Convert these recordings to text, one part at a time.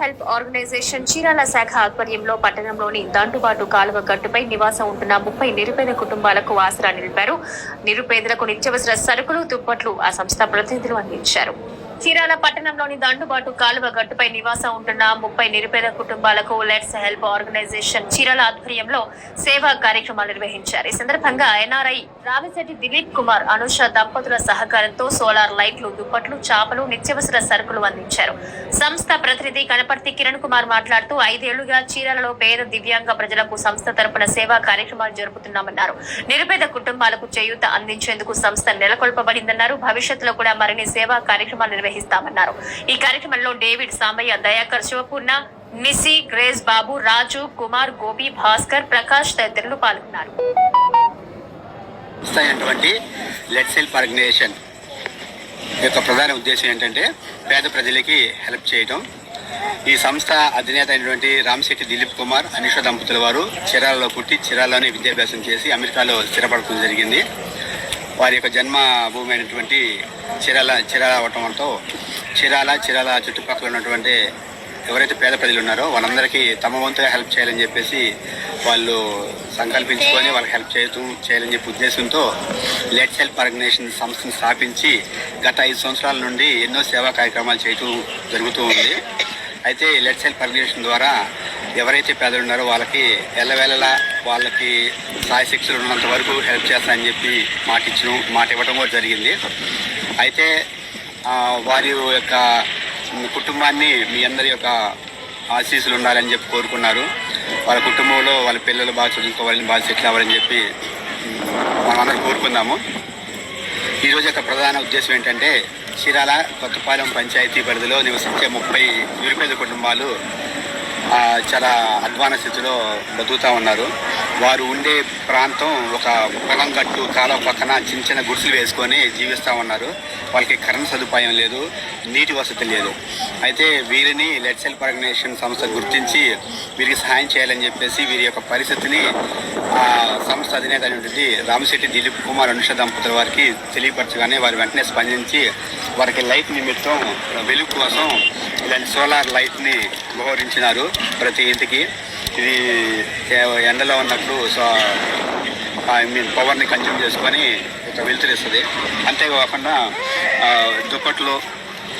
Help organisation Chirala శాఖ ఆధ్వర్యంలో పట్టణంలోని దండుబాటు కాలువ గట్టుపై నివాసం ఉంటున్న 30 నిరుపేద కుటుంబాలకు ఆసరా నిలిపారు. నిరుపేదలకు నిత్యావసర సరుకులు, దుప్పట్లు ఆ సంస్థ ప్రతినిధులు అందించారు. చీరాల పట్టణంలోని దండుబాటు కాలువ గట్టుపై నివాసం ఉంటున్న 30 నిరుపేద కుటుంబాలకు లెట్స్ హెల్ప్ ఆర్గనైజేషన్ చీరాల ఆధ్వర్యంలో సేవా కార్యక్రమాలు నిర్వహించారు. ఈ సందర్భంగా ఎన్ఆర్ఐ రావిశెట్టి దిలీప్ కుమార్, అనుష దంపతుల సహకారంతో సోలార్ లైట్లు, దుప్పట్లు, చాపలు, నిత్యావసర సరుకులు అందించారు. సంస్థ ప్రతినిధి కనపర్తి కిరణ్ కుమార్ మాట్లాడుతూ 5 ఏళ్లుగా చీరాలలో పేద దివ్యాంగ ప్రజలకు సంస్థ తరపున సేవా కార్యక్రమాలు జరుపుతున్నామన్నారు. నిరుపేద కుటుంబాలకు చేయూత అందించేందుకు సంస్థ నెలకొల్పబడిందన్నారు. భవిష్యత్తులో కూడా మరిన్ని సేవా కార్యక్రమాలు నిర్వహిస్తామన్నారు. ఈ కార్యక్రమంలో డేవిడ్, సామయ్య, దయాకర్, శివపూర్ణ, నిసి, గ్రేస్ బాబు, రాజు, కుమార్, గోపి, భాస్కర్, ప్రకాష్ తదితరులు పాల్గొన్నారు. లెట్స్ హెల్ప్ ఆర్గనైజేషన్ యొక్క ప్రధాన ఉద్దేశం ఏంటంటే పేద ప్రజలకి హెల్ప్ చేయడం. ఈ సంస్థ అధినేత అయినటువంటి రావిశెట్టి దిలీప్ కుమార్, అనుష దంపతుల వారు చీరాలలో పుట్టి చీరాలలోనే విద్యాభ్యాసం చేసి అమెరికాలో స్థిరపడటం జరిగింది. వారి యొక్క జన్మ భూమి అయినటువంటి చీరాల అవటంతో చీరాల చుట్టుపక్కల ఉన్నటువంటి ఎవరైతే పేద ప్రజలు ఉన్నారో వాళ్ళందరికీ తమ వంతుగా హెల్ప్ చేయాలని చెప్పేసి వాళ్ళు సంకల్పించుకొని వాళ్ళకి హెల్ప్ చేయాలని చెప్పే ఉద్దేశంతో లెట్స్ హెల్ప్ ఆర్గనైజేషన్ సంస్థను స్థాపించి గత 5 సంవత్సరాల నుండి ఎన్నో సేవా కార్యక్రమాలు చేయటం జరుగుతూ ఉంది. అయితే లెట్స్ హెల్ప్ ఆర్గనైజేషన్ ద్వారా ఎవరైతే పేదలు ఉన్నారో వాళ్ళకి ఎల్లవేళలా వాళ్ళకి సాయశక్తులు ఉన్నంత వరకు హెల్ప్ చేస్తానని చెప్పి మాట ఇవ్వడం కూడా జరిగింది. అయితే వారి యొక్క కుటుంబాన్ని మీ అందరి యొక్క ఆశీస్సులు ఉండాలని చెప్పి కోరుకున్నారు. వాళ్ళ కుటుంబంలో వాళ్ళ పిల్లలు బాగా చదువుకోవాలని, బాగా సెటిల్ అవ్వాలని చెప్పి మనందరం కోరుకుందాము. ఈరోజు యొక్క ప్రధాన ఉద్దేశం ఏంటంటే చీరాల కొత్తపాలెం పంచాయతీ పరిధిలో నివసించే 30 నిరుపేద కుటుంబాలు చాలా అధ్వాన స్థితిలో బతుకుతూ ఉన్నారు. వారు ఉండే ప్రాంతం ఒక పొలం గట్టు కాలువ పక్కన చిన్న గుడిసెలు వేసుకొని జీవిస్తూ ఉన్నారు. వాళ్ళకి కరెంట్ సదుపాయం లేదు, నీటి వసతి లేదు. అయితే వీరిని లెట్స్ హెల్ప్ ఆర్గనైజేషన్ సంస్థ గుర్తించి వీరికి సహాయం చేయాలని చెప్పేసి వీరి యొక్క పరిస్థితిని సంస్థ అధినేత అయినటువంటి రావిశెట్టి దిలీప్ కుమార్, అనుష దంపతుల వారికి తెలియపరచగానే వారు వెంటనే స్పందించి వారికి లైట్ నిమిత్తం వెలుగు కోసం ఇలాంటి సోలార్ లైట్ని ఉపకరించినారు. ప్రతి ఇంటికి ఇది ఎండలో ఉన్నప్పుడు పవర్ని కన్జ్యూమ్ చేసుకొని వెలుతురిస్తుంది. అంతేకాకుండా దుప్పట్లు,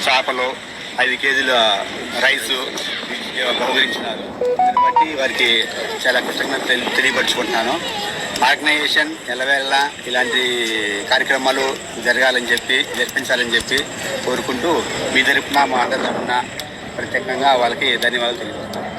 చేపలు, 5 కేజీల రైసు బహుకరించినారు. దాన్ని బట్టి వారికి చాలా కృతజ్ఞతలు తెలియపరుచుకుంటున్నాను. ఆర్గనైజేషన్ ఎల్లవేళ ఇలాంటి కార్యక్రమాలు జరిపించాలని చెప్పి కోరుకుంటూ మీ తరపున, మా అందరి తరపున ప్రత్యేకంగా వాళ్ళకి ధన్యవాదాలు తెలియజేస్తాను.